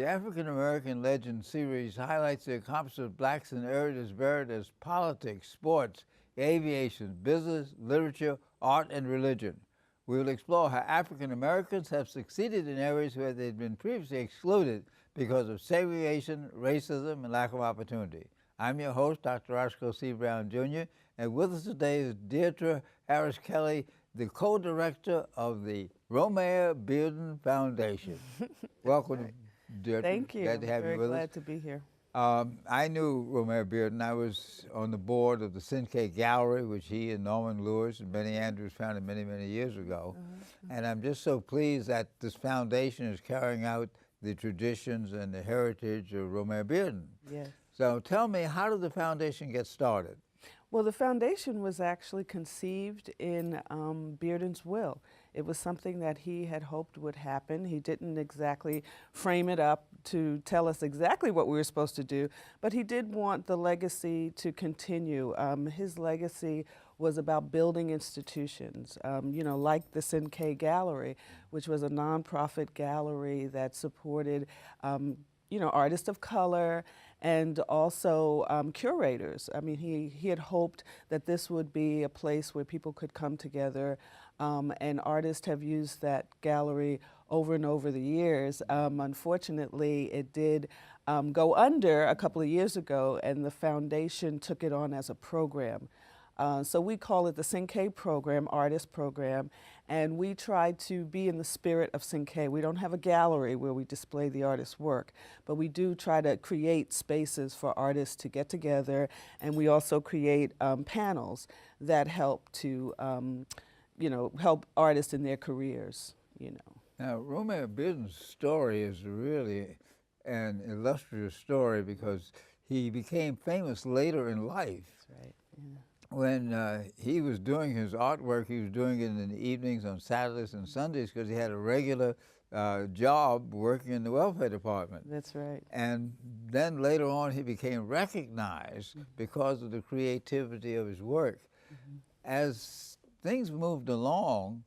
The African American Legend series highlights the accomplishments of blacks in areas varied as politics, sports, aviation, business, literature, art, and religion. We will explore how African Americans have succeeded in areas where they'd been previously excluded because of segregation, racism, and lack of opportunity. I'm your host, Dr. Roscoe C. Brown, Jr., and with us today is Diedra Harris-Kelley, the co-director of the Romare Bearden Foundation. Welcome, Diedra. Thank you. Glad to have you with us. Very glad to be here. I knew Romare Bearden. I was on the board of the CUNYtv Gallery, which he and Norman Lewis and Benny Andrews founded many, many years ago. And I'm just so pleased that this foundation is carrying out the traditions and the heritage of Romare Bearden. Yes. So tell me, how did the foundation get started? Well, the foundation was actually conceived in Bearden's will. It was something that he had hoped would happen. He didn't exactly frame it up to tell us exactly what we were supposed to do, but he did want the legacy to continue. His legacy was about building institutions, like the CUNYtv Gallery, which was a nonprofit gallery that supported artists of color and also curators. I mean, he had hoped that this would be a place where people could come together, and artists have used that gallery over and over the years. Unfortunately, it did go under a couple of years ago, and the foundation took it on as a program. So we call it the CUNYtv program, artist program, and we try to be in the spirit of CUNYtv. We don't have a gallery where we display the artist's work, but we do try to create spaces for artists to get together, and we also create panels that help to, help artists in their careers, Now, Romare Bearden's story is really an illustrious story because he became famous later in life. That's right, yeah. When he was doing his artwork, he was doing it in the evenings on Saturdays and Sundays because he had a regular job working in the welfare department. That's right. And then later on he became recognized because of the creativity of his work. As things moved along,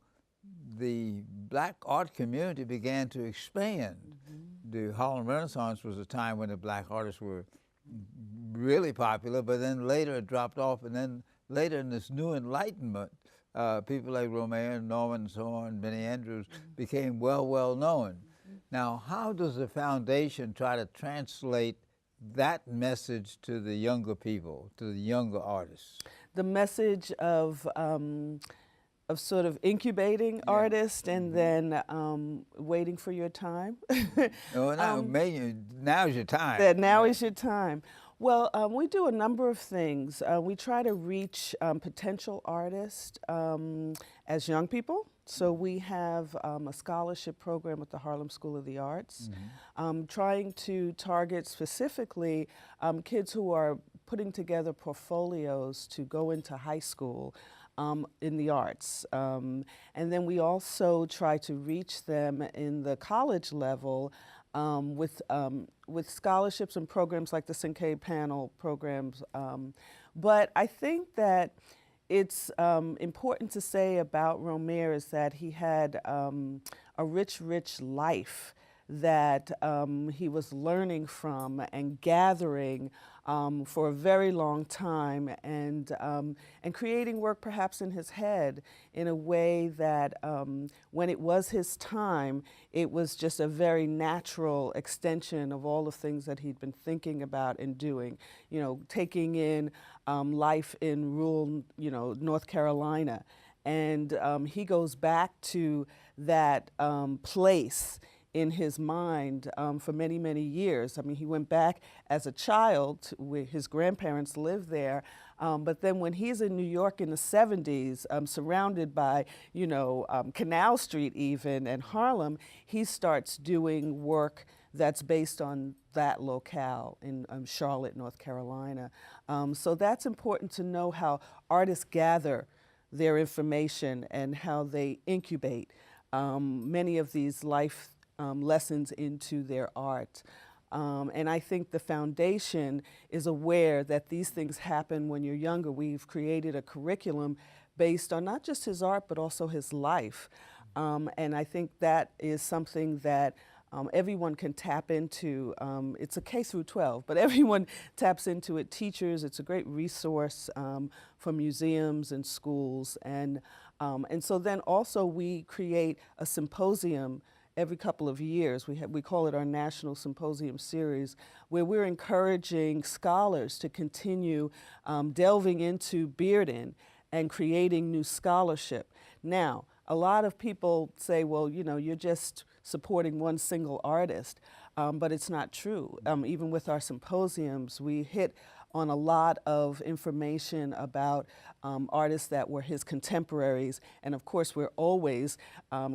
the black art community began to expand. The Harlem Renaissance was a time when the black artists were really popular, but then later it dropped off, and then later in this new enlightenment, people like Romare and Norman and so on, Benny Andrews, became well known. Now, how does the foundation try to translate that message to the younger people, to the younger artists? The message of sort of incubating artists and then waiting for your time. Now's your time. That now is your time. Well, we do a number of things. We try to reach potential artists as young people. So we have a scholarship program at the Harlem School of the Arts, trying to target specifically kids who are putting together portfolios to go into high school in the arts. And then we also try to reach them in the college level with scholarships and programs like the CUNYtv panel programs. But I think that it's important to say about Romare is that he had a rich life that he was learning from and gathering for a very long time, and creating work perhaps in his head in a way that when it was his time, it was just a very natural extension of all the things that he'd been thinking about and doing. Taking in life in rural, North Carolina. And he goes back to that place in his mind for many years. I mean, he went back as a child, where his grandparents lived there, but then when he's in New York in the 70s, surrounded by, Canal Street even, and Harlem, he starts doing work that's based on that locale in Charlotte, North Carolina. So that's important to know how artists gather their information and how they incubate many of these life lessons into their art. And I think the foundation is aware that these things happen when you're younger. We've created a curriculum based on not just his art, but also his life. And I think that is something that everyone can tap into. It's a K through 12, but everyone taps into it. Teachers, it's a great resource for museums and schools. And so then also we create a symposium every couple of years. We call it our National Symposium Series, where we're encouraging scholars to continue delving into Bearden and creating new scholarship. Now, a lot of people say, well, you know, you're just supporting one single artist, but it's not true. Even with our symposiums, we hit on a lot of information about artists that were his contemporaries, and of course we're always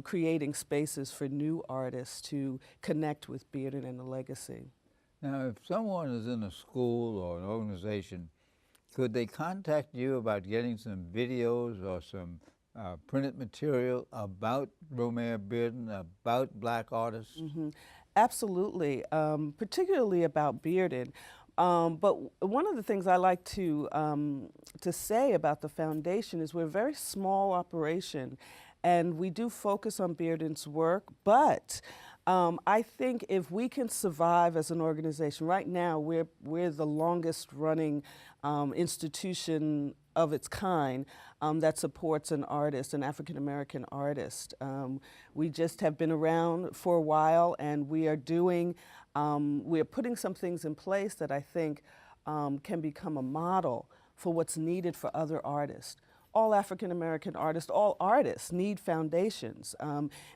creating spaces for new artists to connect with Bearden and the legacy. Now, if someone is in a school or an organization, could they contact you about getting some videos or some printed material about Romare Bearden, about Black artists? Mm-hmm. Absolutely, particularly about Bearden. But one of the things I like to say about the foundation is we're a very small operation, and we do focus on Bearden's work, but I think if we can survive as an organization, right now we're the longest running institution of its kind that supports an artist, an African-American artist. We just have been around for a while, and we are doing, we're putting some things in place that I think can become a model for what's needed for other artists. All African-American artists, all artists need foundations.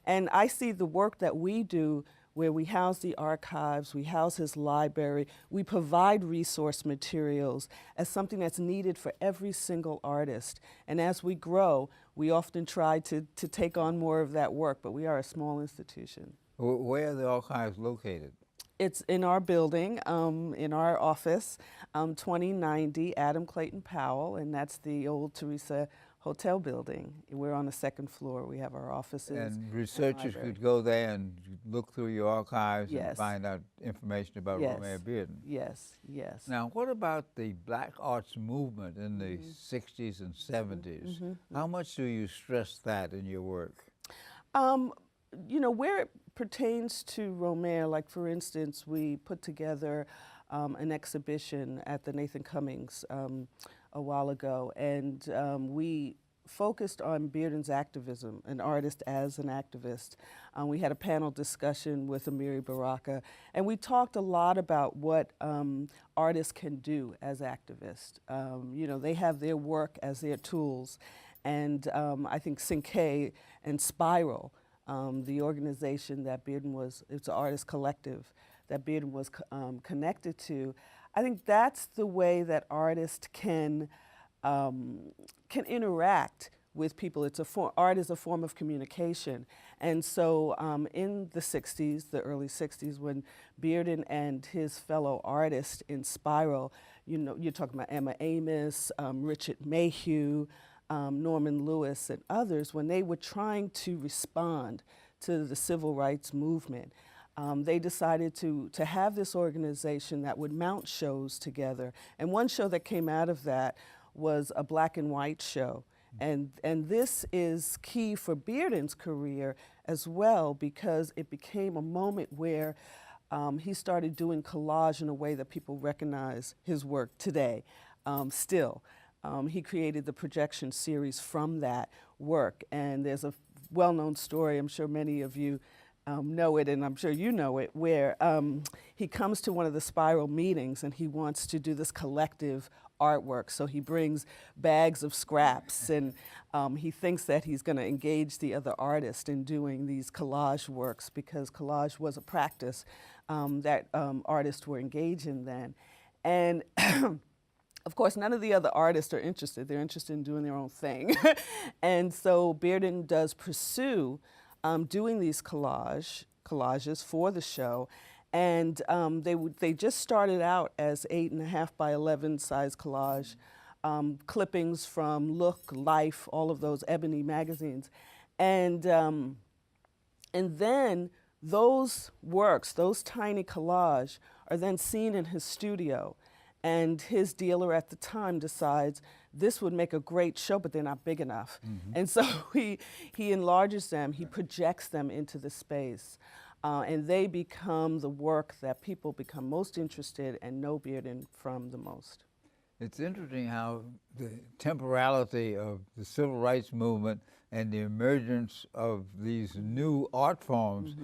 And I see the work that we do where we house the archives, we house his library, we provide resource materials as something that's needed for every single artist. And as we grow, we often try to take on more of that work, but we are a small institution. Where are the archives located? It's in our building, in our office, 2090 Adam Clayton Powell, and that's the old Teresa Hotel building. We're on the second floor. We have our offices. And researchers could go there and look through your archives and find out information about Romare Bearden. Yes, yes. Now, what about the Black arts movement in the 60s and 70s? How much do you stress that in your work? You know, where it pertains to Romare, like for instance, we put together an exhibition at the Nathan Cummings a while ago, and we focused on Bearden's activism, an artist as an activist. We had a panel discussion with Amiri Baraka, and we talked a lot about what artists can do as activists. You know, they have their work as their tools, and I think Cinque and Spiral, the organization that Bearden was, it's an artist collective that Bearden was connected to. I think that's the way that artists can interact with people. It's art is a form of communication. And so in the 60s, the early 60s, when Bearden and his fellow artists in Spiral, you know, you're talking about Emma Amos, Richard Mayhew, Norman Lewis and others, when they were trying to respond to the civil rights movement, they decided to have this organization that would mount shows together. And one show that came out of that was a black and white show. And this is key for Bearden's career as well, because it became a moment where he started doing collage in a way that people recognize his work today, still. He created the projection series from that work, and there's a well-known story, I'm sure many of you know it, and I'm sure you know it, where he comes to one of the Spiral meetings and he wants to do this collective artwork. So he brings bags of scraps, and he thinks that he's going to engage the other artist in doing these collage works, because collage was a practice that artists were engaged in then. And of course, none of the other artists are interested. They're interested in doing their own thing. And so Bearden does pursue doing these collages for the show. And they just started out as 8.5 by 11 size collage, clippings from Look, Life, all of those Ebony magazines. And then those works, those tiny collages, are then seen in his studio. And his dealer at the time decides this would make a great show, but they're not big enough. And so he enlarges them, he projects them into the space. and they become the work that people become most interested and know Bearden from the most. It's interesting how the temporality of the civil rights movement and the emergence of these new art forms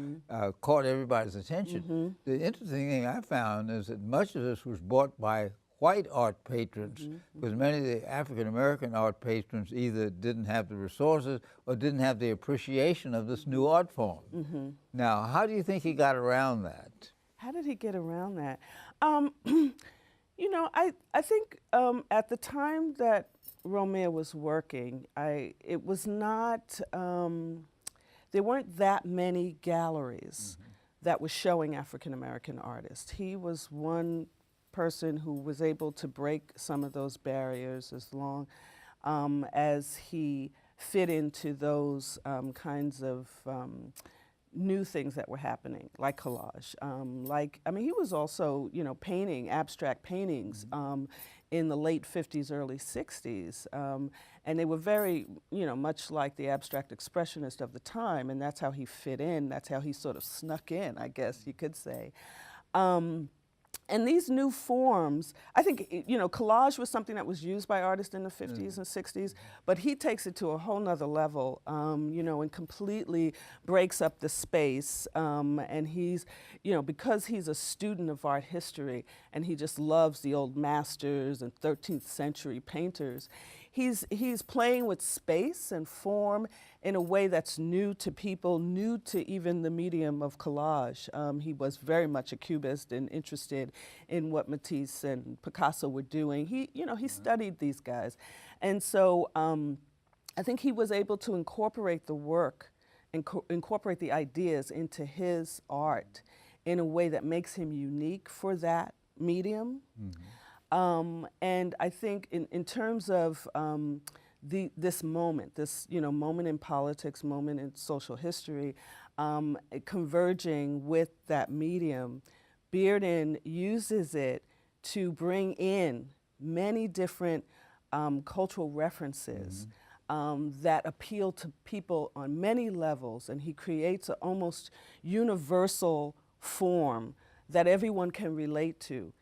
caught everybody's attention. The interesting thing I found is that much of this was bought by white art patrons, because many of the African-American art patrons either didn't have the resources or didn't have the appreciation of this new art form. Now, how do you think he got around that? How did he get around that? You know, I think at the time that Romare was working, it was not, there weren't that many galleries that were showing African-American artists. He was one person who was able to break some of those barriers as long as he fit into those kinds of new things that were happening, like collage. I mean, he was also, you know, painting, abstract paintings in the late 50s, early 60s. And they were very, you know, much like the abstract expressionist of the time, and that's how he fit in. That's how he sort of snuck in, I guess you could say. And these new forms, I think, you know, collage was something that was used by artists in the 50s and 60s, but he takes it to a whole nother level, you know, and completely breaks up the space. And he's, you know, because he's a student of art history and he just loves the old masters and 13th century painters, he's playing with space and form in a way that's new to people, new to even the medium of collage. He was very much a cubist and interested in what Matisse and Picasso were doing. He, you know, he studied these guys. And so I think he was able to incorporate the work and incorporate the ideas into his art in a way that makes him unique for that medium. And I think in terms of this moment, this, you know, moment in politics, moment in social history, converging with that medium, Bearden uses it to bring in many different cultural references that appeal to people on many levels, and he creates an almost universal form that everyone can relate to.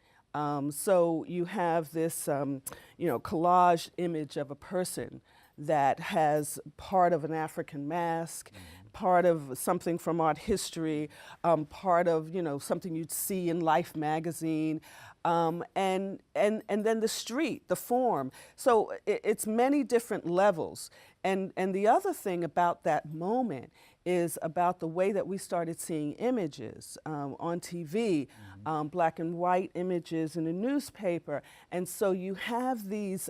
So you have this, you know, collage image of a person that has part of an African mask, part of something from art history, part of, you know, something you'd see in Life magazine, and then the street, the form. So it's many different levels. And the other thing about that moment is about the way that we started seeing images on TV, black and white images in a newspaper. And so you have these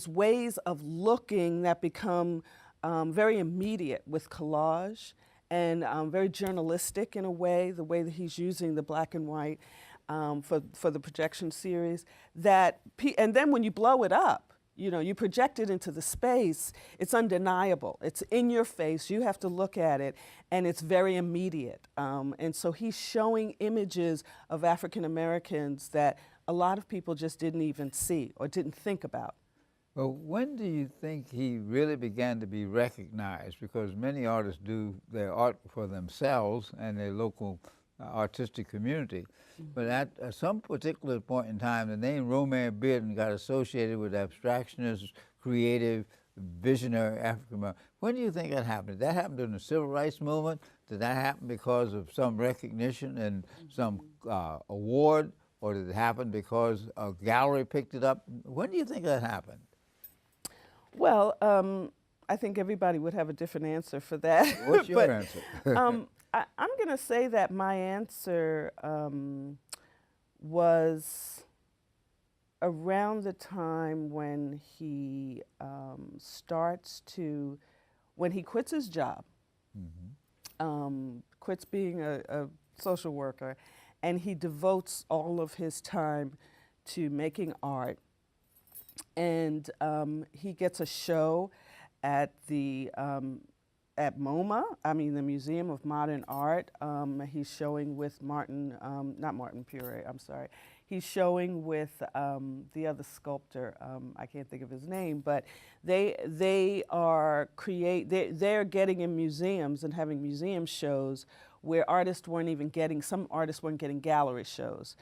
ways of looking that become very immediate with collage and very journalistic in a way, the way that he's using the black and white for the projection series. And then when you blow it up, you know, you project it into the space, it's undeniable. It's in your face, you have to look at it, and it's very immediate. And so he's showing images of African Americans that a lot of people just didn't even see or didn't think about. Well, when do you think he really began to be recognized? Because many artists do their art for themselves and their local artistic community. But at some particular point in time, the name Romare Bearden got associated with abstractionist, creative, visionary African American. When do you think that happened? Did that happen during the Civil Rights Movement? Did that happen because of some recognition and some award? Or did it happen because a gallery picked it up? When do you think that happened? Well, I think everybody would have a different answer for that. What's your answer? I'm going to say that my answer was around the time when he when he quits his job, quits being a social worker, and he devotes all of his time to making art. And he gets a show at the at MoMA, the Museum of Modern Art. He's showing with not Martin Pure, I'm sorry. He's showing with the other sculptor, I can't think of his name, but they're getting in museums and having museum shows where artists weren't even getting, some artists weren't getting gallery shows.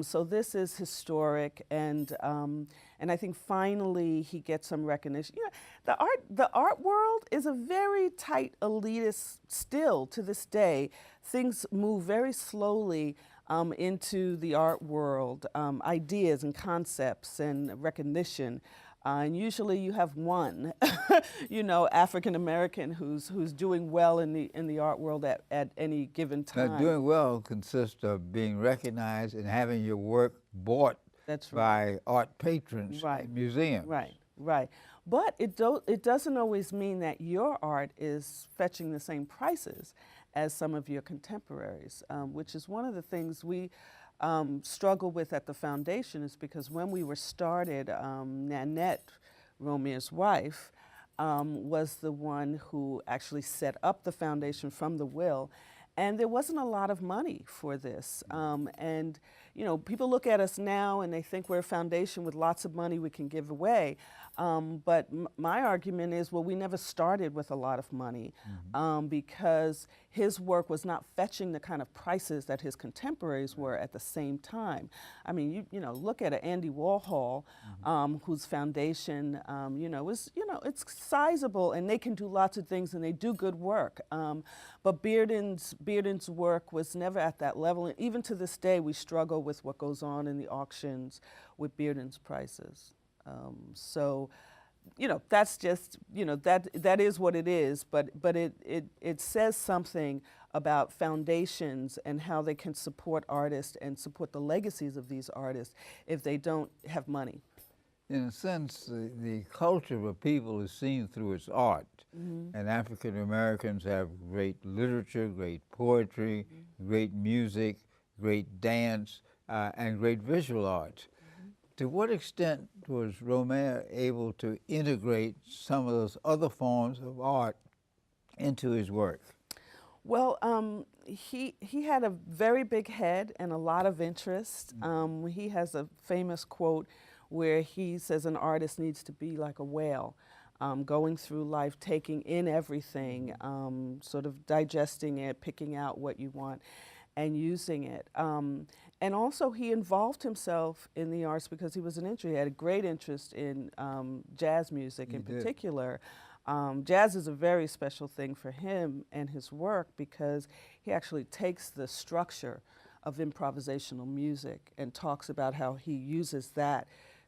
So this is historic, and I think finally he gets some recognition. You know, the art world is a very tight elitist still to this day. Things move very slowly into the art world, ideas and concepts and recognition. And usually you have one, you know, African American who's doing well in the art world at any given time. Now, doing well consists of being recognized and having your work bought by art patrons in museums. Right. But it doesn't always mean that your art is fetching the same prices as some of your contemporaries, which is one of the things we struggle with at the foundation, is because when we were started, Nanette, Romare's wife, was the one who actually set up the foundation from the will. And there wasn't a lot of money for this. And, you know, people look at us now and they think we're a foundation with lots of money we can give away. But my argument is, well, we never started with a lot of money because his work was not fetching the kind of prices that his contemporaries were at the same time. I mean, you know, look at Andy Warhol, whose foundation, you know, is, you know, it's sizable and they can do lots of things and they do good work. But Bearden's work was never at that level. And even to this day, we struggle with what goes on in the auctions with Bearden's prices. So, you know, that's just, you know, that is what it is, but it says something about foundations and how they can support artists and support the legacies of these artists if they don't have money. In a sense, the culture of a people is seen through its art, and African Americans have great literature, great poetry, great music, great dance, and great visual arts. To what extent was Romare able to integrate some of those other forms of art into his work? Well, he had a very big head and a lot of interest. He has a famous quote where he says an artist needs to be like a whale, going through life, taking in everything, sort of digesting it, picking out what you want, and using it. And also he involved himself in the arts because he was he had a great interest in jazz music in particular. Jazz is a very special thing for him and his work because he actually takes the structure of improvisational music and talks about how he uses that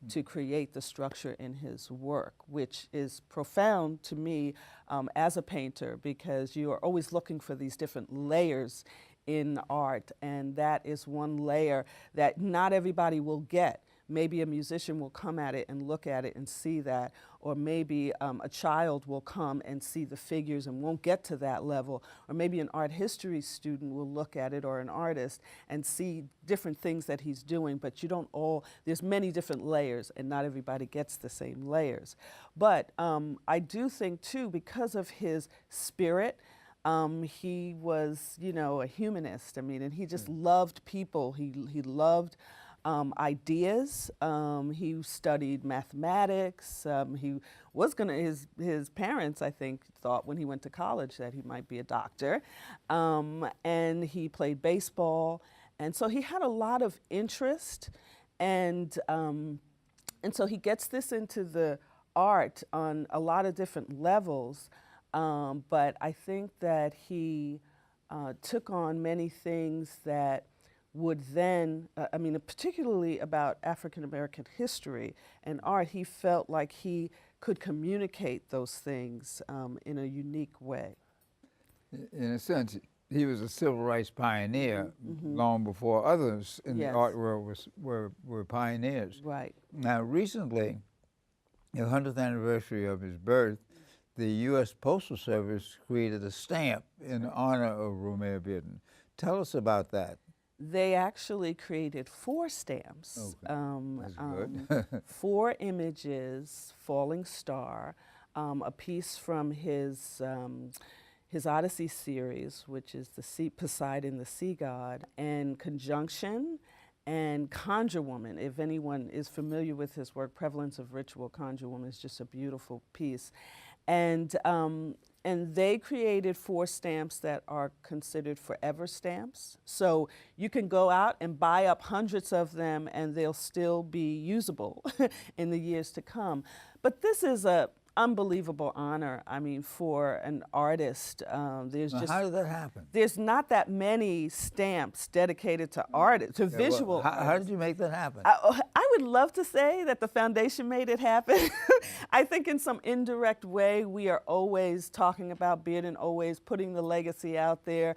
to create the structure in his work, which is profound to me as a painter, because you are always looking for these different layers in art, and that is one layer that not everybody will get. Maybe a musician will come at it and look at it and see that, or maybe a child will come and see the figures and won't get to that level, or maybe an art history student will look at it, or an artist, and see different things that he's doing, but you don't all, there's many different layers and not everybody gets the same layers. But I do think too, because of his spirit, he was, you know, a humanist. I mean, and he just loved people. He loved ideas. He studied mathematics. He was gonna, his parents, I think, thought when he went to college that he might be a doctor. And he played baseball. And so he had a lot of interest. And so he gets this into the art on a lot of different levels. But I think that he took on many things that would then, I mean, particularly about African American history and art, he felt like he could communicate those things in a unique way. In a sense, he was a civil rights pioneer long before others in the art world were pioneers. Right. Now, recently, the 100th anniversary of his birth, the U.S. Postal Service created a stamp in honor of Romare Bearden. Tell us about that. They actually created 4 stamps. That's good. 4 images, falling star, a piece from his Odyssey series, which is the Poseidon, the sea god, and Conjunction, and Conjure Woman. If anyone is familiar with his work, Prevalence of Ritual, Conjure Woman is just a beautiful piece. And And they created 4 stamps that are considered forever stamps. So you can go out and buy up hundreds of them and they'll still be usable in the years to come. But this is a unbelievable honor, I mean, for an artist. There's Now, just how did that happen? there's not that many stamps dedicated to art, to visual How artists. did you make that happen? I would love to say that the foundation made it happen. I think in some indirect way, we are always talking about Bearden, always putting the legacy out there,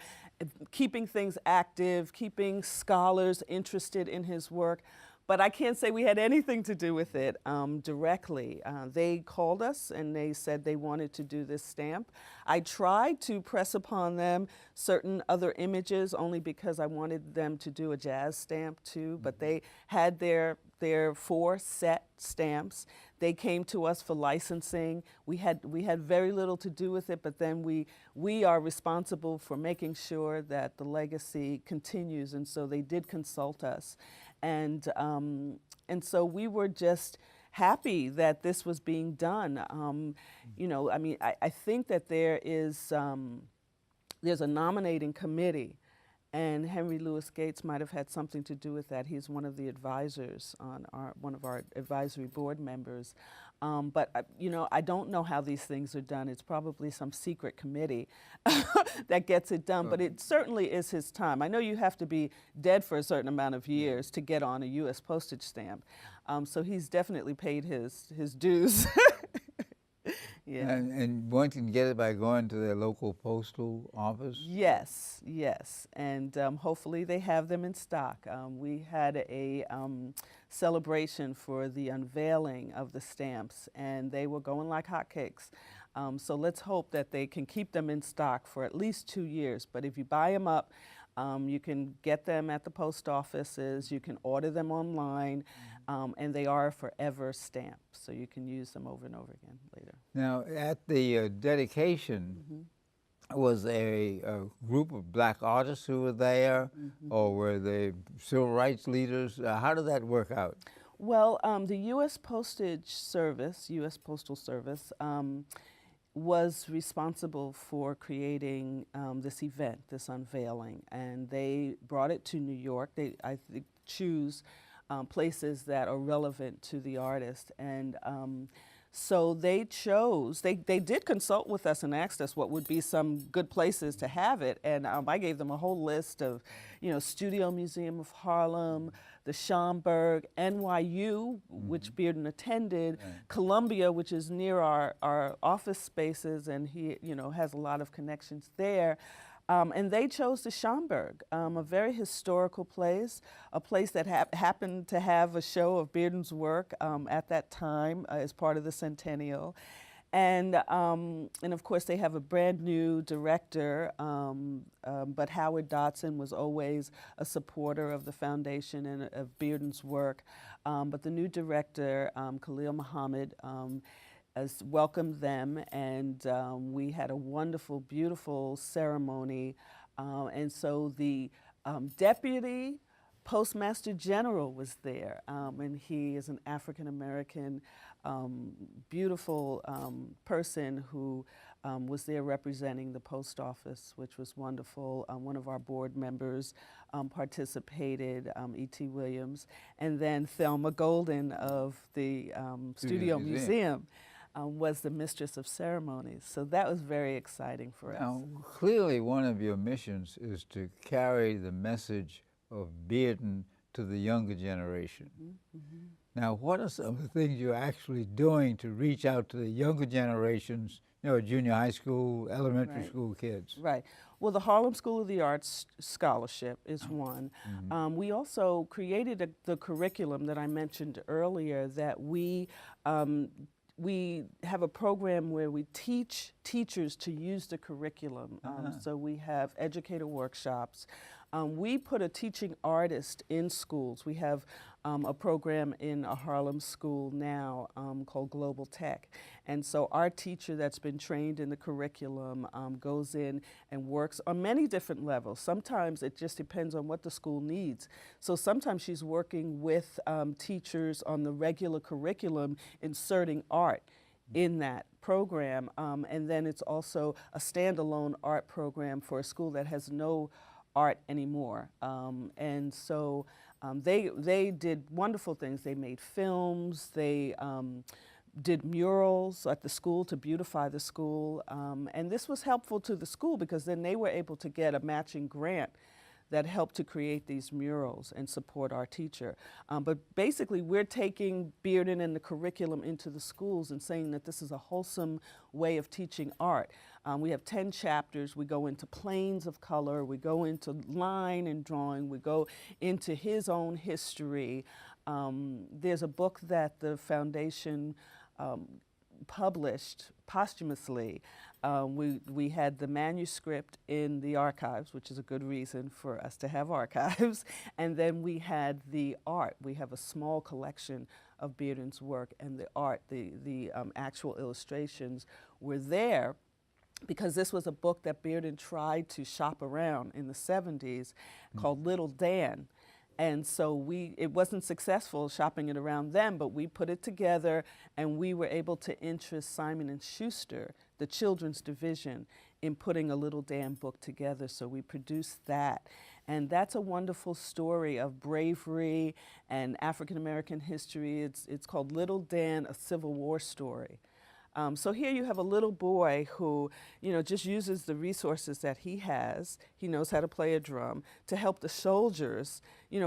keeping things active, keeping scholars interested in his work. But I can't say we had anything to do with it directly. They called us and they said they wanted to do this stamp. I tried to press upon them certain other images only because I wanted them to do a jazz stamp too, but they had their 4 set stamps. They came to us for licensing. We had very little to do with it, but then we are responsible for making sure that the legacy continues, and so they did consult us. And so we were just happy that this was being done. You know, I mean, I think that there's a nominating committee, and Henry Louis Gates might have had something to do with that. He's one of the advisors on one of our advisory board members. But you know, I don't know how these things are done. It's probably some secret committee that gets it done, but it certainly is his time. I know you have to be dead for a certain amount of years to get on a U.S. postage stamp. So he's definitely paid his dues. Yeah. And one can get it by going to their local postal office? Yes, yes. And hopefully they have them in stock. We had a celebration for the unveiling of the stamps, and they were going like hotcakes. So let's hope that they can keep them in stock for at least 2 years. But if you buy them up, you can get them at the post offices, you can order them online, and they are a forever stamp, so you can use them over and over again later. Now, at the dedication, was there a group of black artists who were there, or were they civil rights leaders? How did that work out? Well, the U.S. Postal Service, was responsible for creating this event, this unveiling, and they brought it to New York. They, I think, choose places that are relevant to the artist, and so they chose, they did consult with us and asked us what would be some good places to have it, and I gave them a whole list of, you know, Studio Museum of Harlem, the Schomburg, NYU, which Bearden attended, Columbia, which is near our office spaces, and he, you know, has a lot of connections there. And they chose the Schomburg, a very historical place, a place that happened to have a show of Bearden's work at that time as part of the centennial. And of course they have a brand new director, but Howard Dotson was always a supporter of the foundation and of Bearden's work. But the new director, Khalil Muhammad, has welcomed them, and we had a wonderful, beautiful ceremony. And so the Deputy Postmaster General was there, and he is an African-American, beautiful person who was there representing the post office, which was wonderful. One of our board members participated, E.T. Williams, and then Thelma Golden of the Studio Museum was the mistress of ceremonies. So that was very exciting for us. Now, clearly one of your missions is to carry the message of Bearden to the younger generation. Now, what are some of the things you're actually doing to reach out to the younger generations, you know, junior high school, elementary school kids? Right. Well, the Harlem School of the Arts Scholarship is one. We also created the curriculum that I mentioned earlier, that we have a program where we teach teachers to use the curriculum. So we have educator workshops. We put a teaching artist in schools. We have a program in a Harlem school now called Global Tech. And so our teacher that's been trained in the curriculum goes in and works on many different levels. Sometimes it just depends on what the school needs. So sometimes she's working with teachers on the regular curriculum, inserting art in that program. And then it's also a standalone art program for a school that has no art anymore. And so they did wonderful things. They made films, they did murals at the school to beautify the school. And this was helpful to the school because then they were able to get a matching grant that helped to create these murals and support our teacher. But basically, we're taking Bearden and the curriculum into the schools and saying that this is a wholesome way of teaching art. We have 10 chapters. We go into planes of color. We go into line and drawing. We go into his own history. There's a book that the foundation published posthumously. We had the manuscript in the archives, which is a good reason for us to have archives, and then we had the art. We have a small collection of Bearden's work, and the art, the actual illustrations were there because this was a book that Bearden tried to shop around in the 70s called Little Dan. And so it wasn't successful shopping it around then, but we put it together and we were able to interest Simon & Schuster, the children's division, in putting a Little Dan book together. So we produced that. And that's a wonderful story of bravery and African-American history. It's called Little Dan, A Civil War Story. So here you have a little boy who, just uses the resources that he has. He knows how to play a drum to help the soldiers,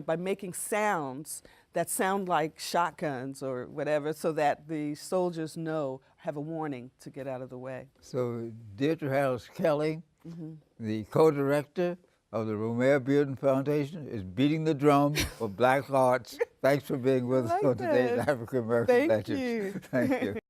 by making sounds that sound like shotguns or whatever, so that the soldiers have a warning to get out of the way. So Diedra Harris-Kelley, the co-director of the Romare Bearden Foundation, is beating the drum for Black Arts. Thanks for being with us on today's African American Legends. Thank you. Thank you.